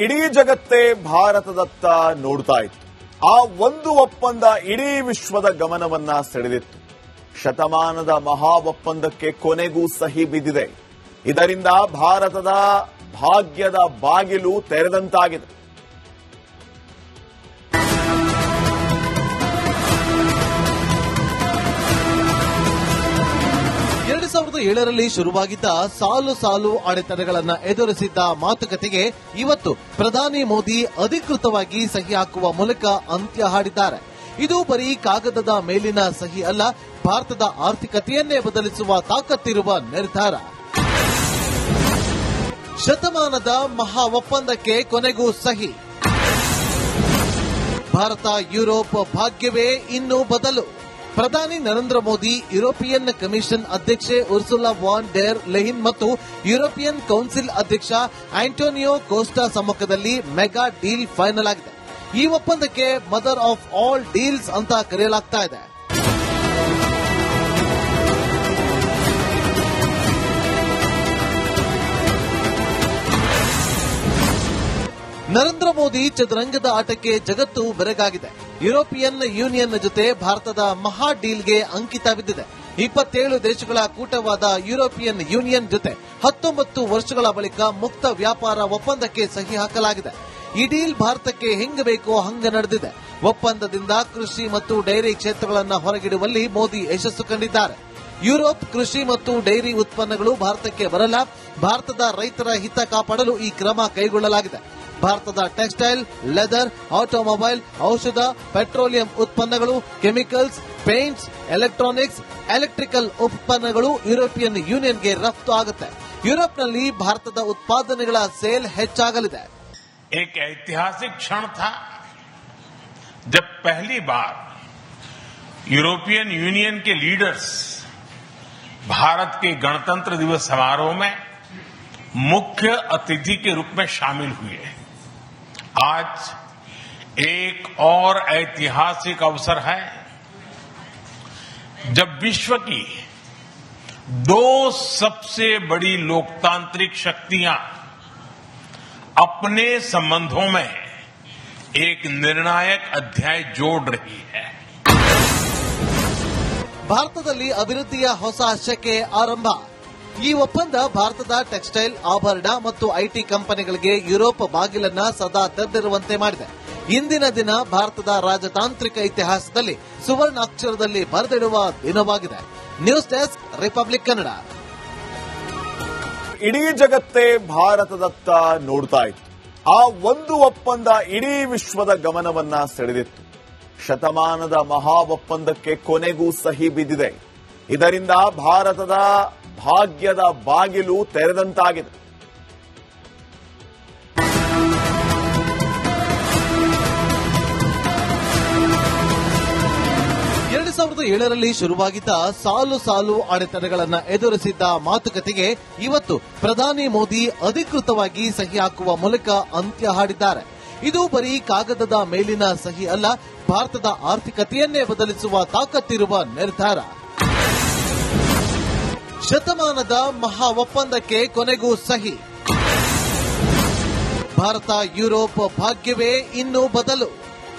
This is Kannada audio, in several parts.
ಇಡೀ ಜಗತ್ತೇ ಭಾರತದತ್ತ ನೋಡ್ತಾ ಇತ್ತು. ಆ ಒಂದು ಒಪ್ಪಂದ ಇಡೀ ವಿಶ್ವದ ಗಮನವನ್ನ ಸೆಳೆದಿತ್ತು. ಶತಮಾನದ ಮಹಾ ಒಪ್ಪಂದಕ್ಕೆ ಕೊನೆಗೂ ಸಹಿ ಬಿದ್ದಿದೆ. ಇದರಿಂದ ಭಾರತದ ಭಾಗ್ಯದ ಬಾಗಿಲು ತೆರೆದಂತಾಗಿದೆ. ರಲ್ಲಿ ಶುರುವಾಗಿದ್ದ ಸಾಲು ಸಾಲು ಅಡೆತಡೆಗಳನ್ನು ಎದುರಿಸಿದ್ದ ಮಾತುಕತೆಗೆ ಇವತ್ತು ಪ್ರಧಾನಿ ಮೋದಿ ಅಧಿಕೃತವಾಗಿ ಸಹಿ ಹಾಕುವ ಮೂಲಕ ಅಂತ್ಯ ಹಾಡಿದ್ದಾರೆ. ಇದು ಬರೀ ಕಾಗದದ ಮೇಲಿನ ಸಹಿ ಅಲ್ಲ, ಭಾರತದ ಆರ್ಥಿಕತೆಯನ್ನೇ ಬದಲಿಸುವ ತಾಕತ್ತಿರುವ ನಿರ್ಧಾರ. ಶತಮಾನದ ಮಹಾ ಒಪ್ಪಂದಕ್ಕೆ ಕೊನೆಗೂ ಸಹಿ. ಭಾರತ ಯುರೋಪ್ ಭಾಗ್ಯವೇ ಇನ್ನೂ ಬದಲು. ಪ್ರಧಾನಿ ನರೇಂದ್ರ ಮೋದಿ, ಯುರೋಪಿಯನ್ ಕಮಿಷನ್ ಅಧ್ಯಕ್ಷೆ ಉರ್ಸುಲಾ ವಾನ್ ಡೆರ್ ಲೆಯಿನ್ ಮತ್ತು ಯುರೋಪಿಯನ್ ಕೌನ್ಸಿಲ್ ಅಧ್ಯಕ್ಷ ಆಂಟೋನಿಯೋ ಕೋಸ್ಟಾ ಸಮ್ಮುಖದಲ್ಲಿ ಮೆಗಾ ಡೀಲ್ ಫೈನಲ್ ಆಗಿದೆ. ಈ ಒಪ್ಪಂದಕ್ಕೆ ಮದರ್ ಆಫ್ ಆಲ್ ಡೀಲ್ಸ್ ಅಂತ ಕರೆಯಲಾಗ್ತಾ ಇದೆ. ನರೇಂದ್ರ ಮೋದಿ ಚದುರಂಗದ ಆಟಕ್ಕೆ ಜಗತ್ತು ಬೆರಗಾಗಿದೆ. ಯುರೋಪಿಯನ್ ಯೂನಿಯನ್ ಜೊತೆ ಭಾರತದ ಮಹಾ ಡೀಲ್ಗೆ ಅಂಕಿತ ಬಿದ್ದಿದೆ. 27 ದೇಶಗಳ ಕೂಟವಾದ ಯುರೋಪಿಯನ್ ಯೂನಿಯನ್ ಜೊತೆ 19 ವರ್ಷಗಳ ಬಳಿಕ ಮುಕ್ತ ವ್ಯಾಪಾರ ಒಪ್ಪಂದಕ್ಕೆ ಸಹಿ ಹಾಕಲಾಗಿದೆ. ಈ ಡೀಲ್ ಭಾರತಕ್ಕೆ ಹೆಂಗ ಬೇಕೋ ಹಂಗ ನಡೆದಿದೆ. ಒಪ್ಪಂದದಿಂದ ಕೃಷಿ ಮತ್ತು ಡೈರಿ ಕ್ಷೇತ್ರಗಳನ್ನು ಹೊರಗಿಡುವಲ್ಲಿ ಮೋದಿ ಯಶಸ್ಸು ಕಂಡಿದ್ದಾರೆ. ಯುರೋಪ್ ಕೃಷಿ ಮತ್ತು ಡೈರಿ ಉತ್ಪನ್ನಗಳು ಭಾರತಕ್ಕೆ ಬರಲ್ಲ. ಭಾರತದ ರೈತರ ಹಿತ ಕಾಪಾಡಲು ಈ ಕ್ರಮ ಕೈಗೊಳ್ಳಲಾಗಿದೆ. ಭಾರತದ ಟೆಕ್ಸ್ಟೈಲ್, ಲೆದರ್, ಆಟೋಮೊಬೈಲ್, ಔಷಧ, ಪೆಟ್ರೋಲಿಯಂ ಉತ್ಪನ್ನಗಳು, ಕೆಮಿಕಲ್ಸ್, ಪೇಂಟ್ಸ್, ಎಲೆಕ್ಟ್ರಾನಿಕ್ಸ್, ಎಲೆಕ್ಟ್ರಿಕಲ್ ಉತ್ಪನ್ನಗಳು ಯುರೋಪಿಯನ್ ಯೂನಿಯನ್ಗೆ ರಫ್ತು ಆಗುತ್ತೆ. ಯುರೋಪ್ನಲ್ಲಿ ಭಾರತದ ಉತ್ಪಾದನೆಗಳ ಸೇಲ್ ಹೆಚ್ಚಾಗಲಿದೆ. एक ऐतिहासिक क्षण था जब पहली बार यूरोपियन यूनियन के लीडर्स भारत के गणतंत्र दिवस समारोह में मुख्य अतिथि के रूप में शामिल हुए. आज एक और ऐतिहासिक अवसर है जब विश्व की 2 सबसे बड़ी लोकतांत्रिक शक्तियां अपने संबंधों में एक निर्णायक अध्याय जोड़ रही है. ಭಾರತದಲ್ಲಿ ಅಭಿವೃದ್ಧಿಯ ಹೊಸ ಶಕೆ ಆರಂಭ. ಈ ಒಪ್ಪಂದ ಭಾರತದ ಟೆಕ್ಸ್ಟೈಲ್, ಆಭರಣ ಮತ್ತು ಐಟಿ ಕಂಪನಿಗಳಿಗೆ ಯುರೋಪ್ ಬಾಗಿಲನ್ನ ಸದಾ ತೆರೆದಿರುವಂತೆ ಮಾಡಿದೆ. ಇಂದಿನ ದಿನ ಭಾರತದ ರಾಜತಾಂತ್ರಿಕ ಇತಿಹಾಸದಲ್ಲಿ ಸುವರ್ಣಾಕ್ಷರದಲ್ಲಿ ಬರೆದಿಡುವ ದಿನವಾಗಿದೆ. News desk, republic Kannada. ಇಡೀ ಜಗತ್ತೇ ಭಾರತದತ್ತ ನೋಡ್ತಾ ಇತ್ತು. ಆ ಒಂದು ಒಪ್ಪಂದ ಇಡೀ ವಿಶ್ವದ ಗಮನವನ್ನ ಸೆಳೆದಿತ್ತು. ಶತಮಾನದ ಮಹಾ ಒಪ್ಪಂದಕ್ಕೆ ಕೊನೆಗೂ ಸಹಿ ಬಿದ್ದಿದೆ. ಇದರಿಂದ ಭಾರತದ ಭಾಗ್ಯದ ಬಾಗಿಲು ತೆರೆದಂತಾಗಿದೆ. ರಲ್ಲಿ ಶುರುವಾಗಿದ್ದ ಸಾಲು ಸಾಲು ಅಡೆತಡೆಗಳನ್ನು ಎದುರಿಸಿದ್ದ ಮಾತುಕತೆಗೆ ಇವತ್ತು ಪ್ರಧಾನಿ ಮೋದಿ ಅಧಿಕೃತವಾಗಿ ಸಹಿ ಹಾಕುವ ಮೂಲಕ ಅಂತ್ಯ ಹಾಡಿದ್ದಾರೆ. ಇದು ಬರೀ ಕಾಗದದ ಮೇಲಿನ ಸಹಿ ಅಲ್ಲ, ಭಾರತದ ಆರ್ಥಿಕತೆಯನ್ನೇ ಬದಲಿಸುವ ತಾಕತ್ತಿರುವ ನಿರ್ಧಾರ. ಶತಮಾನದ ಮಹಾ ಒಪ್ಪಂದಕ್ಕೆ ಕೊನೆಗೂ ಸಹಿ. ಭಾರತ ಯುರೋಪ್ ಭಾಗ್ಯವೇ ಇನ್ನೂ ಬದಲು.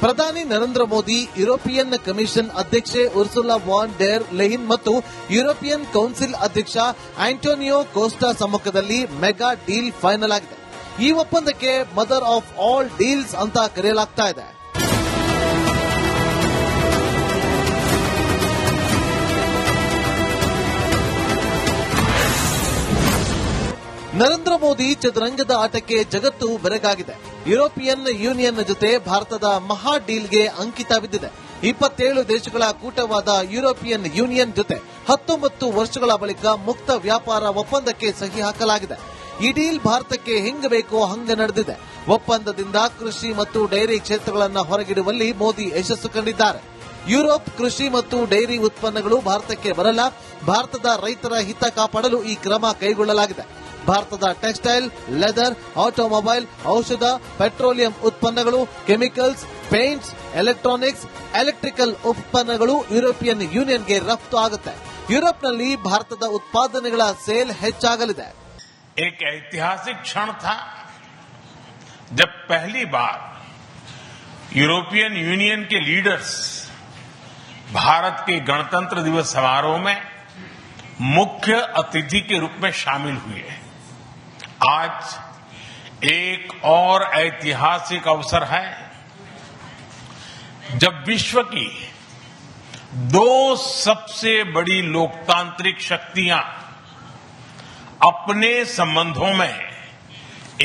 ಪ್ರಧಾನಿ ನರೇಂದ್ರ ಮೋದಿ, ಯುರೋಪಿಯನ್ ಕಮಿಷನ್ ಅಧ್ಯಕ್ಷೆ ಉರ್ಸುಲಾ ವಾನ್ ಡೆರ್ ಲೆಯಿನ್ ಮತ್ತು ಯುರೋಪಿಯನ್ ಕೌನ್ಸಿಲ್ ಅಧ್ಯಕ್ಷ ಆಂಟೋನಿಯೋ ಕೋಸ್ಟಾ ಸಮ್ಮುಖದಲ್ಲಿ ಮೆಗಾ ಡೀಲ್ ಫೈನಲ್ ಆಗಿದೆ. ಈ ಒಪ್ಪಂದಕ್ಕೆ ಮದರ್ ಆಫ್ ಆಲ್ ಡೀಲ್ಸ್ ಅಂತ ಕರೆಯಲಾಗ್ತಾ ಇದೆ. ನರೇಂದ್ರ ಮೋದಿ ಚದುರಂಗದ ಆಟಕ್ಕೆ ಜಗತ್ತು ಬೆರಗಾಗಿದೆ. ಯುರೋಪಿಯನ್ ಯೂನಿಯನ್ ಜೊತೆ ಭಾರತದ ಮಹಾ ಡೀಲ್ಗೆ ಅಂಕಿತ ಬಿದ್ದಿದೆ. 27 ದೇಶಗಳ ಕೂಟವಾದ ಯುರೋಪಿಯನ್ ಯೂನಿಯನ್ ಜೊತೆ 19 ವರ್ಷಗಳ ಬಳಿಕ ಮುಕ್ತ ವ್ಯಾಪಾರ ಒಪ್ಪಂದಕ್ಕೆ ಸಹಿ ಹಾಕಲಾಗಿದೆ. ಈ ಡೀಲ್ ಭಾರತಕ್ಕೆ ಹೆಂಗ ಬೇಕೋ ಹಂಗ ನಡೆದಿದೆ. ಒಪ್ಪಂದದಿಂದ ಕೃಷಿ ಮತ್ತು ಡೈರಿ ಕ್ಷೇತ್ರಗಳನ್ನು ಹೊರಗಿಡುವಲ್ಲಿ ಮೋದಿ ಯಶಸ್ಸು ಕಂಡಿದ್ದಾರೆ. ಯುರೋಪ್ ಕೃಷಿ ಮತ್ತು ಡೈರಿ ಉತ್ಪನ್ನಗಳು ಭಾರತಕ್ಕೆ ಬರಲ್ಲ. ಭಾರತದ ರೈತರ ಹಿತ ಕಾಪಾಡಲು ಈ ಕ್ರಮ ಕೈಗೊಳ್ಳಲಾಗಿದೆ. ಭಾರತದ ಟೆಕ್ಸ್ಟೈಲ್, ಲೆದರ್, ಆಟೋಮೊಬೈಲ್, ಔಷಧ, ಪೆಟ್ರೋಲಿಯಂ ಉತ್ಪನ್ನಗಳು, ಕೆಮಿಕಲ್ಸ್, ಪೇಂಟ್ಸ್, ಎಲೆಕ್ಟ್ರಾನಿಕ್ಸ್, ಎಲೆಕ್ಟ್ರಿಕಲ್ ಉತ್ಪನ್ನಗಳು ಯುರೋಪಿಯನ್ ಯೂನಿಯನ್ಗೆ ರಫ್ತು ಆಗುತ್ತೆ. ಯುರೋಪ್ನಲ್ಲಿ ಭಾರತದ ಉತ್ಪಾದನೆಗಳ ಸೇಲ್ ಹೆಚ್ಚಾಗಲಿದೆ. एक ऐतिहासिक क्षण था जब पहली बार यूरोपियन यूनियन के लीडर्स भारत के गणतंत्र दिवस समारोह में मुख्य अतिथि के रूप में शामिल हुए। आज एक और ऐतिहासिक अवसर है जब विश्व की दो सबसे बड़ी लोकतांत्रिक शक्तियां अपने संबंधों में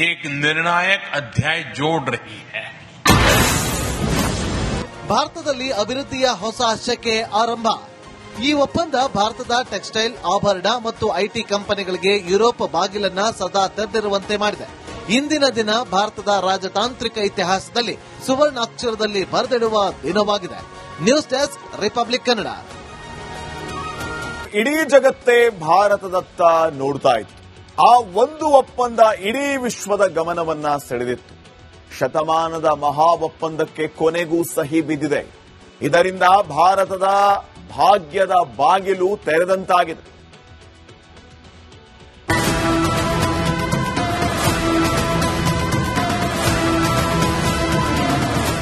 एक निर्णायक अध्याय जोड़ रही है। ಭಾರತದಲ್ಲಿ ಅಭಿವೃದ್ಧಿಯ ಹೊಸ ಶಕೆ ಆರಂಭ. ಈ ಒಪ್ಪಂದ ಭಾರತದ ಟೆಕ್ಸ್ಟೈಲ್, ಆಭರಣ ಮತ್ತು ಐಟಿ ಕಂಪನಿಗಳಿಗೆ ಯುರೋಪ್ ಬಾಗಿಲನ್ನ ಸದಾ ತೆರೆದಿರುವಂತೆ ಮಾಡಿದೆ. ಇಂದಿನ ದಿನ ಭಾರತದ ರಾಜತಾಂತ್ರಿಕ ಇತಿಹಾಸದಲ್ಲಿ ಸುವರ್ಣಾಕ್ಷರದಲ್ಲಿ ಬರೆದಿಡುವ ದಿನವಾಗಿದೆ. News desk, republic Kannada. ಇಡೀ ಜಗತ್ತೇ ಭಾರತದತ್ತ ನೋಡ್ತಾ ಇತ್ತು. ಆ ಒಂದು ಒಪ್ಪಂದ ಇಡೀ ವಿಶ್ವದ ಗಮನವನ್ನ ಸೆಳೆದಿತ್ತು. ಶತಮಾನದ ಮಹಾ ಒಪ್ಪಂದಕ್ಕೆ ಕೊನೆಗೂ ಸಹಿ ಬಿದ್ದಿದೆ. ಇದರಿಂದ ಭಾರತದ ಭಾಗ್ಯದ ಬಾಗಿಲು ತೆರೆದಂತಾಗಿದೆ.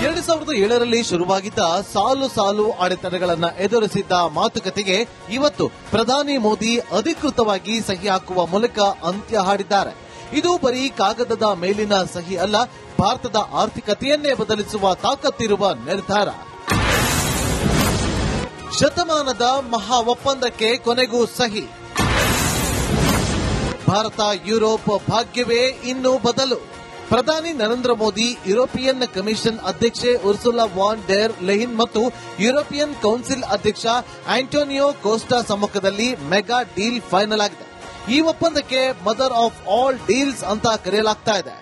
ಎರಡು 2007ರಲ್ಲಿ ಶುರುವಾಗಿದ್ದ ಸಾಲು ಸಾಲು ಅಡೆತಡೆಗಳನ್ನು ಎದುರಿಸಿದ್ದ ಮಾತುಕತೆಗೆ ಇವತ್ತು ಪ್ರಧಾನಿ ಮೋದಿ ಅಧಿಕೃತವಾಗಿ ಸಹಿ ಹಾಕುವ ಮೂಲಕ ಅಂತ್ಯ ಹಾಡಿದ್ದಾರೆ. ಇದು ಬರೀ ಕಾಗದದ ಮೇಲಿನ ಸಹಿ ಅಲ್ಲ, ಭಾರತದ ಆರ್ಥಿಕತೆಯನ್ನೇ ಬದಲಿಸುವ ತಾಕತ್ತಿರುವ ನಿರ್ಧಾರ. ಶತಮಾನದ ಮಹಾ ಒಪ್ಪಂದಕ್ಕೆ ಕೊನೆಗೂ ಸಹಿ. ಭಾರತ ಯುರೋಪ್ ಭಾಗ್ಯವೇ ಇನ್ನೂ ಬದಲು. ಪ್ರಧಾನಿ ನರೇಂದ್ರ ಮೋದಿ, ಯುರೋಪಿಯನ್ ಕಮಿಷನ್ ಅಧ್ಯಕ್ಷೆ ಉರ್ಸುಲಾ ವಾನ್ ಡೆರ್ ಲೆಯಿನ್ ಮತ್ತು ಯುರೋಪಿಯನ್ ಕೌನ್ಸಿಲ್ ಅಧ್ಯಕ್ಷ ಆಂಟೋನಿಯೋ ಕೋಸ್ಟಾ ಸಮ್ಮುಖದಲ್ಲಿ ಮೆಗಾ ಡೀಲ್ ಫೈನಲ್ ಆಗಿದೆ. ಈ ಒಪ್ಪಂದಕ್ಕೆ ಮದರ್ ಆಫ್ ಆಲ್ ಡೀಲ್ಸ್ ಅಂತ ಕರೆಯಲಾಗ್ತಾ ಇದೆ.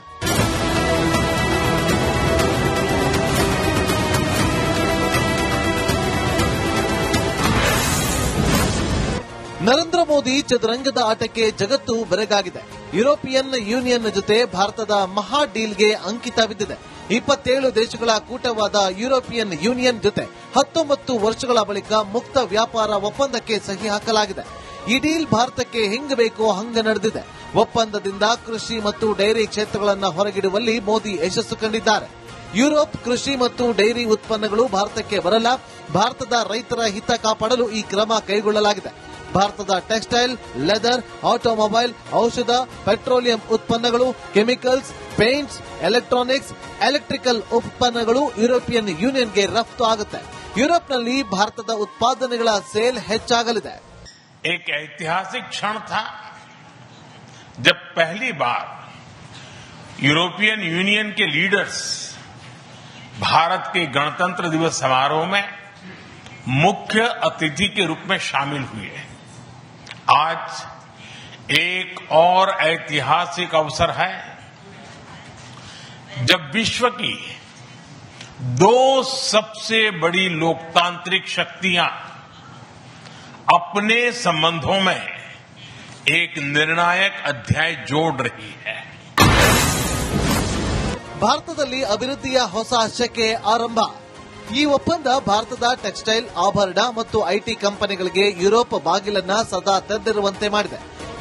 ನರೇಂದ್ರ ಮೋದಿ ಚದುರಂಗದ ಆಟಕ್ಕೆ ಜಗತ್ತು ಬೆರಗಾಗಿದೆ. ಯುರೋಪಿಯನ್ ಯೂನಿಯನ್ ಜೊತೆ ಭಾರತದ ಮಹಾ ಡೀಲ್ಗೆ ಅಂಕಿತ ಬಿದ್ದಿದೆ. 27 ದೇಶಗಳ ಕೂಟವಾದ ಯುರೋಪಿಯನ್ ಯೂನಿಯನ್ ಜೊತೆ 19 ವರ್ಷಗಳ ಬಳಿಕ ಮುಕ್ತ ವ್ಯಾಪಾರ ಒಪ್ಪಂದಕ್ಕೆ ಸಹಿ ಹಾಕಲಾಗಿದೆ. ಈ ಡೀಲ್ ಭಾರತಕ್ಕೆ ಹೆಂಗ ಬೇಕೋ ಹಂಗ ನಡೆದಿದೆ. ಒಪ್ಪಂದದಿಂದ ಕೃಷಿ ಮತ್ತು ಡೈರಿ ಕ್ಷೇತ್ರಗಳನ್ನು ಹೊರಗಿಡುವಲ್ಲಿ ಮೋದಿ ಯಶಸ್ಸು ಕಂಡಿದ್ದಾರೆ. ಯುರೋಪ್ ಕೃಷಿ ಮತ್ತು ಡೈರಿ ಉತ್ಪನ್ನಗಳು ಭಾರತಕ್ಕೆ ಬರಲ್ಲ. ಭಾರತದ ರೈತರ ಹಿತ ಕಾಪಾಡಲು ಈ ಕ್ರಮ ಕೈಗೊಳ್ಳಲಾಗಿದೆ. ಭಾರತದ ಟೆಕ್ಸ್ಟೈಲ್, ಲೆದರ್, ಆಟೋಮೊಬೈಲ್, ಔಷಧ, ಪೆಟ್ರೋಲಿಯಂ ಉತ್ಪನ್ನಗಳು, ಕೆಮಿಕಲ್ಸ್, ಪೇಂಟ್ಸ್, ಎಲೆಕ್ಟ್ರಾನಿಕ್ಸ್, ಎಲೆಕ್ಟ್ರಿಕಲ್ ಉತ್ಪನ್ನಗಳು ಯುರೋಪಿಯನ್ ಯೂನಿಯನ್ಗೆ ರಫ್ತು ಆಗುತ್ತೆ. ಯುರೋಪ್ನಲ್ಲಿ ಭಾರತದ ಉತ್ಪಾದನೆಗಳ ಸೇಲ್ ಹೆಚ್ಚಾಗಲಿದೆ. एक ऐतिहासिक क्षण था जब पहली बार यूरोपियन यूनियन के लीडर्स भारत के गणतंत्र दिवस समारोह में मुख्य अतिथि के रूप में शामिल हुए। आज एक और ऐतिहासिक अवसर है जब विश्व की दो सबसे बड़ी लोकतांत्रिक शक्तियां अपने संबंधों में एक निर्णायक अध्याय जोड़ रही है. ಭಾರತದಲ್ಲಿ ಅಭಿವೃದ್ಧಿಯ ಹೊಸ ಶಕೆ ಆರಂಭ. ಈ ಒಪ್ಪಂದ ಭಾರತದ ಟೆಕ್ಸ್ಟೈಲ್, ಆಭರಣ ಮತ್ತು ಐಟಿ ಕಂಪನಿಗಳಿಗೆ ಯುರೋಪ್ ಬಾಗಿಲನ್ನ ಸದಾ ತೆರೆದಿರುವಂತೆ ಮಾಡಿದೆ.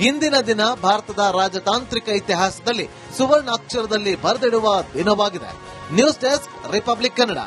ಇಂದಿನ ದಿನ ಭಾರತದ ರಾಜತಾಂತ್ರಿಕ ಇತಿಹಾಸದಲ್ಲಿ ಸುವರ್ಣಾಕ್ಷರದಲ್ಲಿ ಬರೆದಿಡುವ ದಿನವಾಗಿದೆ. News desk, republic Kannada.